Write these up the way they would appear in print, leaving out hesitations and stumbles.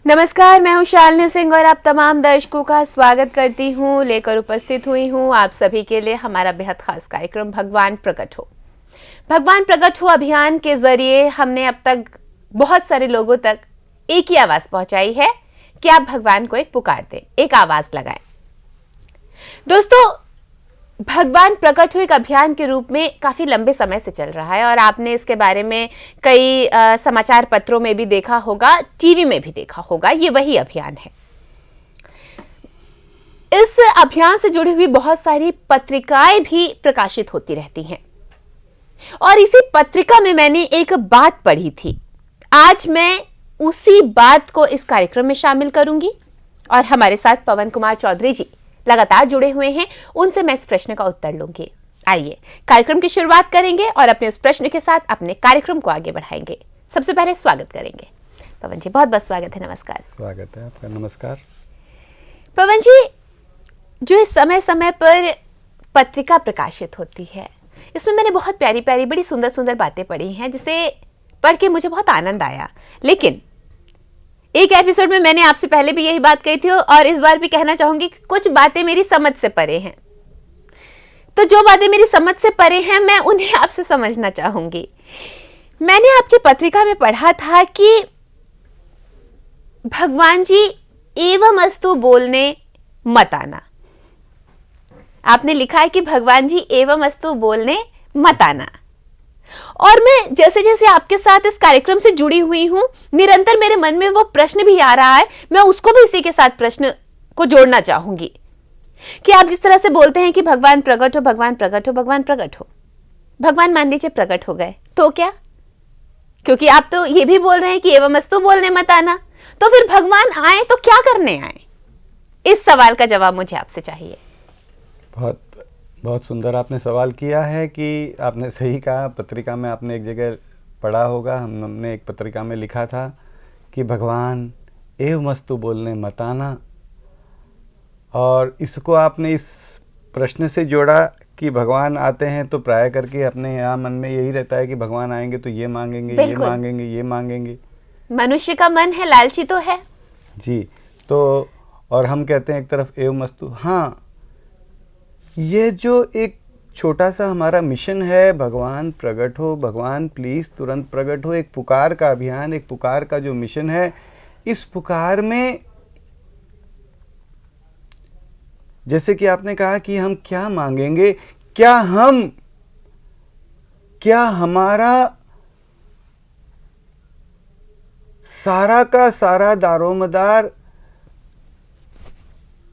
नमस्कार, मैं हूं शालिनी सिंह और आप तमाम दर्शकों का स्वागत करती हूं। लेकर उपस्थित हुई हूं आप सभी के लिए हमारा बेहद खास कार्यक्रम भगवान प्रकट हो। भगवान प्रकट हो अभियान के जरिए हमने अब तक बहुत सारे लोगों तक एक ही आवाज पहुंचाई है कि आप भगवान को एक पुकार दें, एक आवाज लगाएं। दोस्तों, भगवान प्रकट हो एक अभियान के रूप में काफी लंबे समय से चल रहा है और आपने इसके बारे में कई समाचार पत्रों में भी देखा होगा, टीवी में भी देखा होगा। ये वही अभियान है। इस अभियान से जुड़ी हुई बहुत सारी पत्रिकाएं भी प्रकाशित होती रहती हैं और इसी पत्रिका में मैंने एक बात पढ़ी थी। आज मैं उसी बात को इस कार्यक्रम में शामिल करूंगी और हमारे साथ पवन कुमार चौधरी जी लगातार जुड़े हुए हैं, उनसे मैं इस प्रश्न का उत्तर लूंगी। आइए कार्यक्रम की शुरुआत करेंगे और अपने उस प्रश्न के साथ अपने कार्यक्रम को आगे बढ़ाएंगे। सबसे पहले स्वागत करेंगे पवन जी, बहुत बहुत स्वागत है। नमस्कार। स्वागत है आपका। नमस्कार पवन जी, जो इस समय समय पर पत्रिका प्रकाशित होती है, इसमें मैंने बहुत प्यारी प्यारी बड़ी सुंदर सुंदर बातें पढ़ी हैं जिसे पढ़ के मुझे बहुत आनंद आया। लेकिन एक एपिसोड में मैंने आपसे पहले भी यही बात कही थी और इस बार भी कहना चाहूंगी कि कुछ बातें मेरी समझ से परे हैं। तो जो बातें मेरी समझ से परे हैं मैं उन्हें आपसे समझना चाहूंगी। मैंने आपकी पत्रिका में पढ़ा था कि भगवान जी एवं अस्तु बोलने मत आना। आपने लिखा है कि भगवान जी एवं अस्तु बोलने मत आना। और मैं जैसे जैसे आपके साथ इस कार्यक्रम से जुड़ी हुई हूं, निरंतर मेरे मन में वो प्रश्न भी आ रहा है। मैं उसको भी इसी के साथ प्रश्न को जोड़ना चाहूंगी कि आप जिस तरह से बोलते हैं कि भगवान प्रकट हो, भगवान प्रकट हो, भगवान प्रकट हो। भगवान मान लीजिए प्रकट हो गए तो क्या? क्योंकि आप तो ये भी बोल रहे हैं कि एवं अस्तु बोलने मत आना, तो फिर भगवान आए तो क्या करने आए? इस सवाल का जवाब मुझे आपसे चाहिए। बहुत बहुत सुंदर आपने सवाल किया है कि आपने सही कहा। पत्रिका में आपने एक जगह पढ़ा होगा, हमने एक पत्रिका में लिखा था कि भगवान एवं अस्तु बोलने मत आना, और इसको आपने इस प्रश्न से जोड़ा कि भगवान आते हैं तो प्राय करके अपने यहाँ मन में यही रहता है कि भगवान आएंगे तो ये मांगेंगे, ये मांगेंगे, ये मांगेंगे। मनुष्य का मन है, लालची तो है जी। तो और हम कहते हैं एक तरफ एवं अस्तु। हाँ, ये जो एक छोटा सा हमारा मिशन है, भगवान प्रकट हो, भगवान प्लीज़ तुरंत प्रकट हो, एक पुकार का अभियान, एक पुकार का जो मिशन है, इस पुकार में जैसे कि आपने कहा कि हम क्या मांगेंगे, क्या हमारा सारा का सारा दारोमदार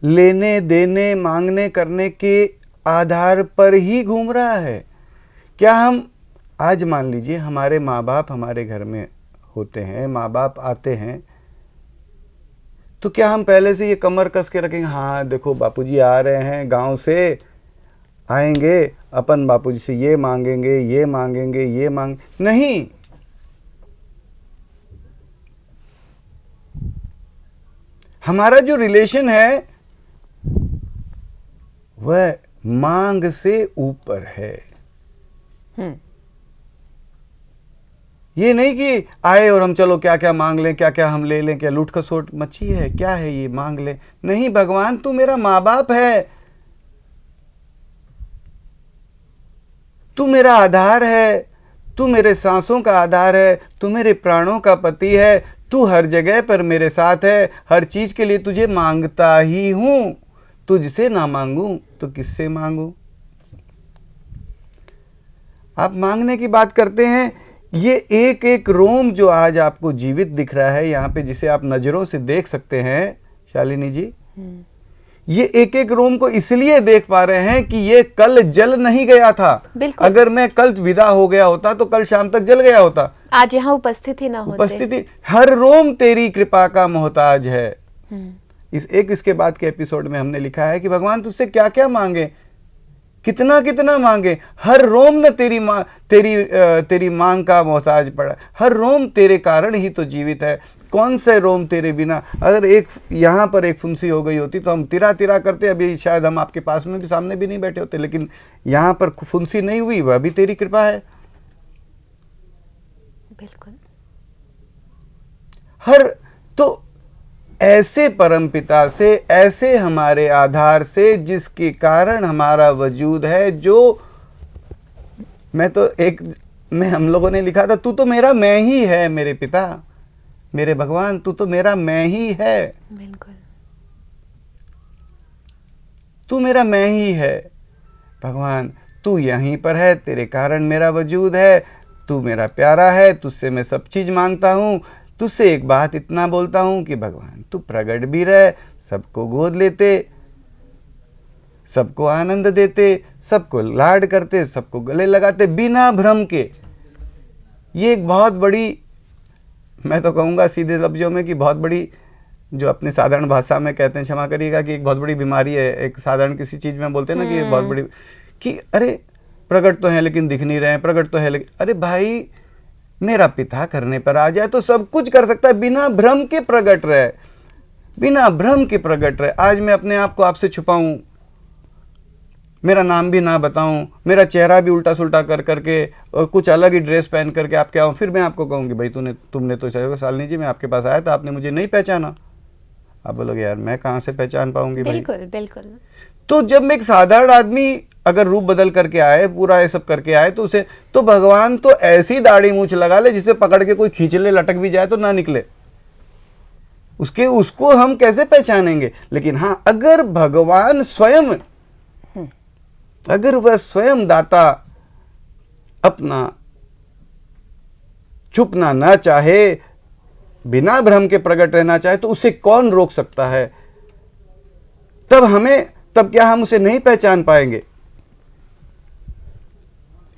लेने देने मांगने करने के आधार पर ही घूम रहा है? क्या हम आज मान लीजिए हमारे माँ बाप हमारे घर में होते हैं, माँ बाप आते हैं, तो क्या हम पहले से ये कमर कस के रखेंगे, हाँ देखो बापूजी आ रहे हैं, गांव से आएंगे, अपन बापूजी से ये मांगेंगे, ये मांगेंगे, ये मांग नहीं। हमारा जो रिलेशन है वह मांग से ऊपर है। ये नहीं कि आए और हम चलो क्या क्या मांग लें, क्या क्या हम ले लें, क्या लूट खसोट मच्छी है, क्या है ये मांग लें। नहीं, भगवान तू मेरा माँ बाप है, तू मेरा आधार है, तू मेरे सांसों का आधार है, तू मेरे प्राणों का पति है, तू हर जगह पर मेरे साथ है, हर चीज के लिए तुझे मांगता ही हूं। तुझसे ना मांगूं तो किससे मांगूं? आप मांगने की बात करते हैं, ये एक एक रोम जो आज आपको जीवित दिख रहा है यहाँ पे, जिसे आप नजरों से देख सकते हैं शालिनी जी, ये एक एक रोम को इसलिए देख पा रहे हैं कि ये कल जल नहीं गया था। अगर मैं कल विदा हो गया होता तो कल शाम तक जल गया होता। आज यहाँ उपस्थित ही ना होते। उपस्थिति, हर रोम तेरी कृपा का मोहताज है। इसके बाद के एपिसोड में हमने लिखा है कि भगवान तुझसे क्या क्या मांगे, कितना कितना मांगे, हर रोम न तेरी मांग का मोहताज पड़ा, हर रोम तेरे कारण ही तो जीवित है। कौन से रोम तेरे बिना, अगर एक यहाँ पर एक फुंसी हो गई होती तो हम तिरा तिरा करते, अभी शायद हम आपके पास में भी सामने भी नहीं बैठे होते, लेकिन यहाँ पर फुंसी नहीं हुई, वह भी तेरी कृपा है। बिल्कुल। हर तो ऐसे परमपिता से, ऐसे हमारे आधार से जिसके कारण हमारा वजूद है, जो मैं हम लोगों ने लिखा था, तू तो मेरा मैं ही है मेरे पिता, मेरे भगवान, तू तो मेरा मैं ही है, बिल्कुल, तू मेरा मैं ही है भगवान, तू यहीं पर है, तेरे कारण मेरा वजूद है, तू मेरा प्यारा है, तुझसे मैं सब चीज़ मांगता हूँ, तुझसे एक बात इतना बोलता हूँ कि भगवान तू प्रकट भी रहे, सबको गोद लेते, सबको आनंद देते, सबको लाड करते, सबको गले लगाते बिना भ्रम के। ये एक बहुत बड़ी, मैं तो कहूँगा सीधे लफ्जों में कि बहुत बड़ी, जो अपनी साधारण भाषा में कहते हैं, क्षमा करिएगा, कि एक बहुत बड़ी बीमारी है। एक साधारण किसी चीज़ में बोलते हैं ना कि बहुत बड़ी, कि अरे प्रकट तो है लेकिन दिख नहीं रहे हैं, प्रकट तो है लेकिन, अरे भाई मेरा पिता करने पर आ जाए तो सब कुछ कर सकता है, बिना भ्रम के प्रकट रहे, बिना भ्रम के प्रकट रहे। आज मैं अपने आप को आपसे छुपाऊं, मेरा नाम भी ना बताऊं, मेरा चेहरा भी उल्टा सुल्टा कर करके और कुछ अलग ही ड्रेस पहन करके आपके आऊँ, फिर मैं आपको कहूँगी भाई तुमने तो चलो शालिनी जी, मैं आपके पास आया था, आपने मुझे नहीं पहचाना। आप बोलोगे यार मैं कहाँ से पहचान पाऊंगी भाई। बिल्कुल बिल्कुल। तो जब एक साधारण आदमी अगर रूप बदल करके आए, पूरा ये सब करके आए, तो उसे तो भगवान तो ऐसी दाढ़ी मूछ लगा ले जिसे पकड़ के कोई खींच ले, लटक भी जाए तो ना निकले, उसको हम कैसे पहचानेंगे। लेकिन हाँ, अगर भगवान स्वयं, अगर वह स्वयं दाता अपना छुपना ना चाहे, बिना भ्रम के प्रकट रहना चाहे, तो उसे कौन रोक सकता है। तब क्या हम उसे नहीं पहचान पाएंगे।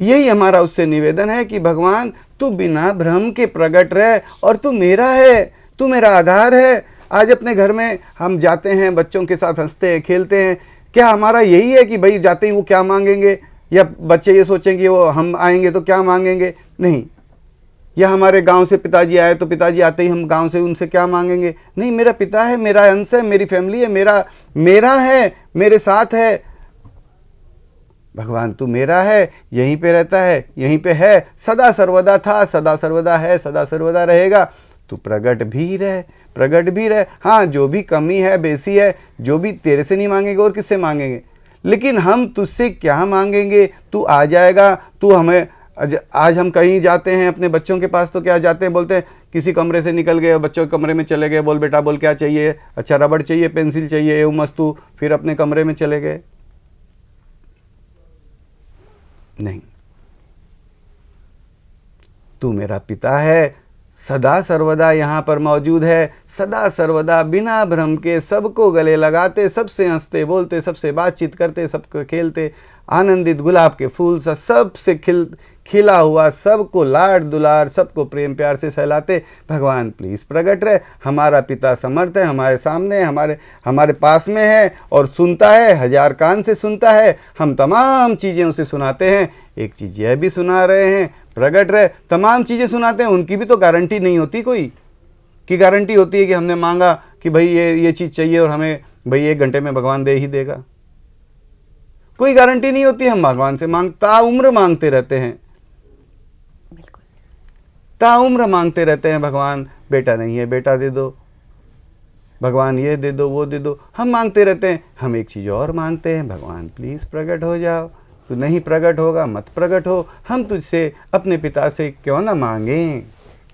यही हमारा उससे निवेदन है कि भगवान तू बिना भ्रम के प्रकट रहे, और तू मेरा है, तू मेरा आधार है। आज अपने घर में हम जाते हैं, बच्चों के साथ हंसते हैं, खेलते हैं, क्या हमारा यही है कि भाई जाते ही वो क्या मांगेंगे, या बच्चे ये सोचेंगे वो हम आएंगे तो क्या मांगेंगे? नहीं। या हमारे गांव से पिताजी आए तो पिताजी आते ही हम गांव से उनसे क्या मांगेंगे? नहीं, मेरा पिता है, मेरा अंश है, मेरी फैमिली है, मेरा है, मेरे साथ है। भगवान तू मेरा है, यहीं पे रहता है, यहीं पे है, सदा सर्वदा था, सदा सर्वदा है, सदा सर्वदा रहेगा। तू प्रकट भी रहे, प्रकट भी रहे। हाँ, जो भी कमी है, बेसी है, जो भी तेरे से नहीं मांगेंगे और किससे मांगेंगे, लेकिन हम तुझसे क्या मांगेंगे? तू आ जाएगा, तू हमें, आज हम कहीं जाते हैं अपने बच्चों के पास तो क्या जाते हैं, बोलते हैं किसी कमरे से निकल गए, बच्चों के कमरे में चले गए, बोल बेटा बोल क्या चाहिए, अच्छा रबड़ चाहिए, पेंसिल चाहिए, एवं मस्तू, फिर अपने कमरे में चले गए। नहीं, तू मेरा पिता है, सदा सर्वदा यहाँ पर मौजूद है, सदा सर्वदा बिना भ्रम के सबको गले लगाते, सबसे हंसते बोलते, सबसे बातचीत करते, सबको खेलते, आनंदित गुलाब के फूल सा सबसे खिला हुआ, सबको लाड दुलार, सबको प्रेम प्यार से सहलाते। भगवान प्लीज़ प्रकट रहे। हमारा पिता समर्थ है, हमारे सामने, हमारे पास में है और सुनता है, 1000 कान से सुनता है। हम तमाम चीज़ें उसे सुनाते हैं। एक चीज़ यह भी सुना रहे हैं, प्रकट रहे। तमाम चीज़ें सुनाते हैं, उनकी भी तो गारंटी नहीं होती कोई, की गारंटी होती है कि हमने मांगा कि भाई ये चीज़ चाहिए और हमें भाई 1 घंटे में भगवान दे ही देगा, कोई गारंटी नहीं होती। हम भगवान से ताउम्र मांगते रहते हैं, ताउम्र मांगते रहते हैं। भगवान बेटा नहीं है, बेटा दे दो, भगवान ये दे दो, वो दे दो, हम मांगते रहते हैं। हम एक चीज़ और मांगते हैं, भगवान प्लीज़ प्रकट हो जाओ। तू नहीं प्रकट होगा, मत प्रकट हो। हम तुझसे, अपने पिता से क्यों ना मांगें,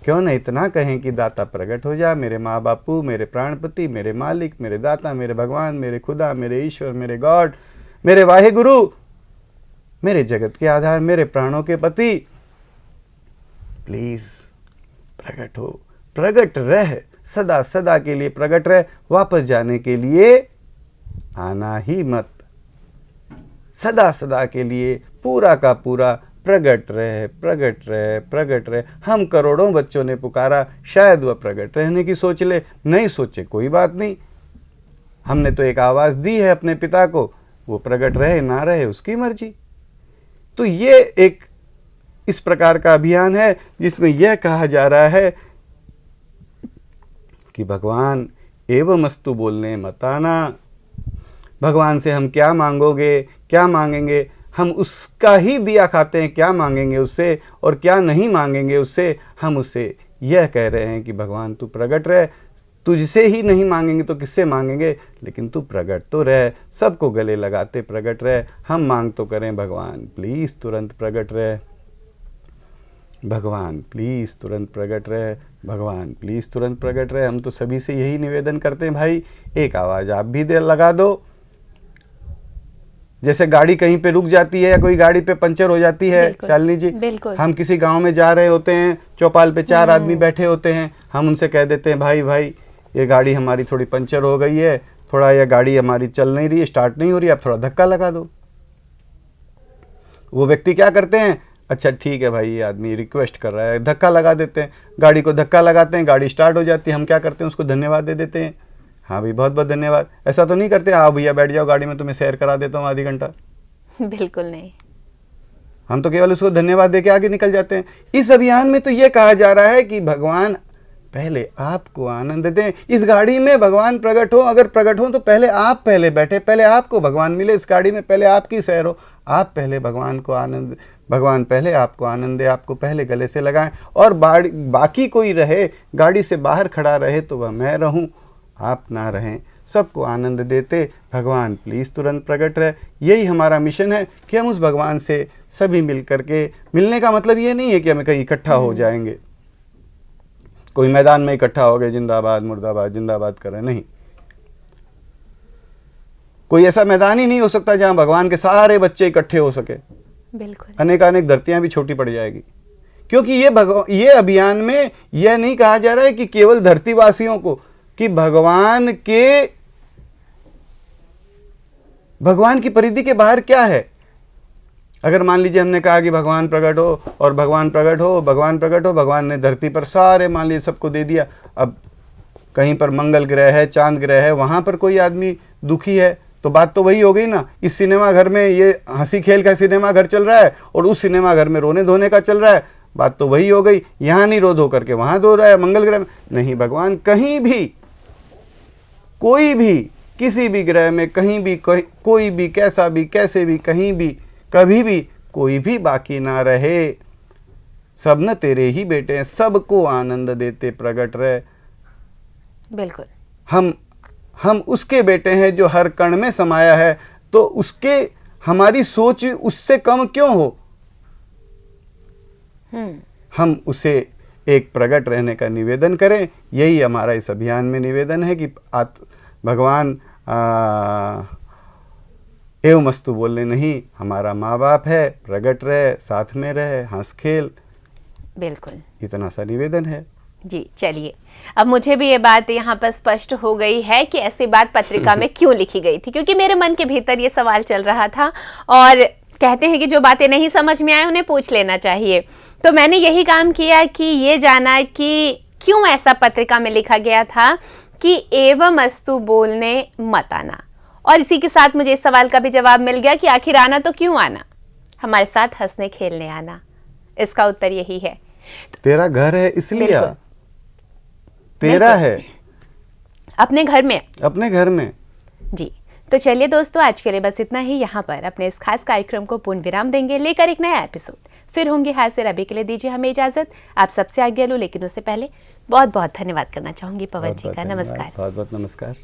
क्यों ना इतना कहें कि दाता प्रकट हो जा, मेरे माँ बापू, मेरे प्राणपति, मेरे मालिक, मेरे दाता, मेरे भगवान, मेरे खुदा, मेरे ईश्वर, मेरे गॉड, मेरे वाहे गुरु, मेरे जगत के आधार, मेरे प्राणों के पति, प्लीज प्रकट हो, प्रकट रह, सदा सदा के लिए प्रकट रह। वापस जाने के लिए आना ही मत, सदा सदा के लिए पूरा का पूरा प्रकट रहे, प्रकट रहे, प्रकट रहे। हम करोड़ों बच्चों ने पुकारा, शायद वह प्रकट रहने की सोच ले, नहीं सोचे कोई बात नहीं। हमने तो एक आवाज़ दी है अपने पिता को, वो प्रकट रहे ना रहे उसकी मर्जी। तो ये एक इस प्रकार का अभियान है जिसमें यह कहा जा रहा है कि भगवान एवमस्तु बोलने मत आना। भगवान से हम क्या मांगोगे, क्या मांगेंगे, हम उसका ही दिया खाते हैं, क्या मांगेंगे उससे और क्या नहीं मांगेंगे उससे। हम उससे यह कह रहे हैं कि भगवान तू प्रकट रहे, तुझसे ही नहीं मांगेंगे तो किससे मांगेंगे, लेकिन तू प्रकट तो रह, सबको गले लगाते प्रकट रह। हम मांग तो करें भगवान प्लीज़ तुरंत प्रकट रह, भगवान प्लीज़ तुरंत प्रकट रहे, भगवान प्लीज़ तुरंत प्रकट रहे। हम तो सभी से यही निवेदन करते हैं भाई, एक आवाज़ आप भी दे लगा दो। जैसे गाड़ी कहीं पे रुक जाती है या कोई गाड़ी पे पंचर हो जाती है शालिनी जी, हम किसी गांव में जा रहे होते हैं, चौपाल पे 4 आदमी बैठे होते हैं, हम उनसे कह देते हैं भाई भाई ये गाड़ी हमारी थोड़ी पंचर हो गई है, थोड़ा यह गाड़ी हमारी चल नहीं रही है, स्टार्ट नहीं हो रही है, आप थोड़ा धक्का लगा दो। वो व्यक्ति क्या करते हैं, अच्छा ठीक है भाई ये आदमी रिक्वेस्ट कर रहा है, धक्का लगा देते हैं, गाड़ी को धक्का लगाते हैं, गाड़ी स्टार्ट हो जाती है। हम क्या करते हैं, उसको धन्यवाद दे देते हैं, हाँ भाई बहुत बहुत धन्यवाद। ऐसा तो नहीं करते हाँ भैया बैठ जाओ गाड़ी में, तुम्हें सैर करा देता हूँ आधी घंटा। बिल्कुल नहीं, हम तो केवल उसको धन्यवाद दे के आगे निकल जाते हैं। इस अभियान में तो ये कहा जा रहा है कि भगवान पहले आपको आनंद दें। इस गाड़ी में भगवान प्रकट हो, अगर प्रकट हो तो पहले आप पहले बैठे, पहले आपको भगवान मिले इस गाड़ी में, पहले आपकी सैर हो, आप पहले भगवान को आनंद, भगवान पहले आपको आनंद दे, आपको पहले गले से लगाएं। और बाकी कोई रहे, गाड़ी से बाहर खड़ा रहे तो वह मैं रहूं, आप ना रहें, सबको आनंद देते भगवान प्लीज़ तुरंत प्रकट रहे। यही हमारा मिशन है कि हम उस भगवान से सभी मिल करके, मिलने का मतलब ये नहीं है कि हमें कहीं इकट्ठा हो जाएंगे, कोई मैदान में इकट्ठा हो गए जिंदाबाद मुर्दाबाद जिंदाबाद कर रहे, नहीं। कोई ऐसा मैदान ही नहीं हो सकता जहां भगवान के सारे बच्चे इकट्ठे हो सके। बिल्कुल, अनेकानेक धरतियां भी छोटी पड़ जाएगी, क्योंकि ये अभियान में यह नहीं कहा जा रहा है कि केवल धरतीवासियों को, कि भगवान की परिधि के बाहर क्या है। अगर मान लीजिए हमने कहा कि भगवान प्रकट हो और भगवान प्रकट हो, भगवान प्रकट हो, भगवान ने धरती पर सारे मान लीजिए सबको दे दिया, अब कहीं पर मंगल ग्रह है, चांद ग्रह है, वहां पर कोई आदमी दुखी है तो बात तो वही हो गई ना। इस सिनेमा घर में ये हंसी खेल का सिनेमा घर चल रहा है और उस सिनेमा घर में रोने धोने का चल रहा है, बात तो वही हो गई। यहाँ नहीं रो धो करके वहां धो रहा है मंगल ग्रह में, नहीं, भगवान कहीं भी, कोई भी, किसी भी ग्रह में, कहीं भी, कोई भी, कैसा भी, कैसे भी, कहीं भी, कभी भी, कोई भी बाकी ना रहे। सब न तेरे ही बेटे हैं, सबको आनंद देते प्रकट रहे। बिल्कुल, हम उसके बेटे हैं जो हर कण में समाया है, तो उसके, हमारी सोच उससे कम क्यों हो। हम उसे एक प्रकट रहने का निवेदन करें। यही हमारा इस अभियान में निवेदन है कि भगवान एवं अस्तु बोलने नहीं, हमारा माँ बाप है, प्रकट रहे, साथ में रहे, हंस खेल, बिल्कुल, इतना सा निवेदन है जी। चलिए, अब मुझे भी ये बात यहाँ पर स्पष्ट हो गई है कि ऐसी बात पत्रिका में क्यों लिखी गई थी, क्योंकि मेरे मन के भीतर ये सवाल चल रहा था। और कहते हैं कि जो बातें नहीं समझ में आए उन्हें पूछ लेना चाहिए, तो मैंने यही काम किया कि ये जाना कि क्यों ऐसा पत्रिका में लिखा गया था कि एवं अस्तु बोलने मत आना। और इसी के साथ मुझे इस सवाल का भी जवाब मिल गया कि आखिर आना तो क्यों आना, हमारे साथ हंसने खेलने आना। इसका उत्तर यही है, तेरा घर है इसलिए, तेरा है अपने घर में, अपने घर में। जी, तो चलिए दोस्तों, आज के लिए बस इतना ही। यहाँ पर अपने इस खास कार्यक्रम को पूर्ण विराम देंगे, लेकर एक नया एपिसोड फिर होंगे हाजिर। अभी के लिए दीजिए हमें इजाजत, आप सबसे आज्ञा लूं, लेकिन उससे पहले बहुत बहुत धन्यवाद करना चाहूंगी पवन जी का। नमस्कार। बहुत बहुत नमस्कार।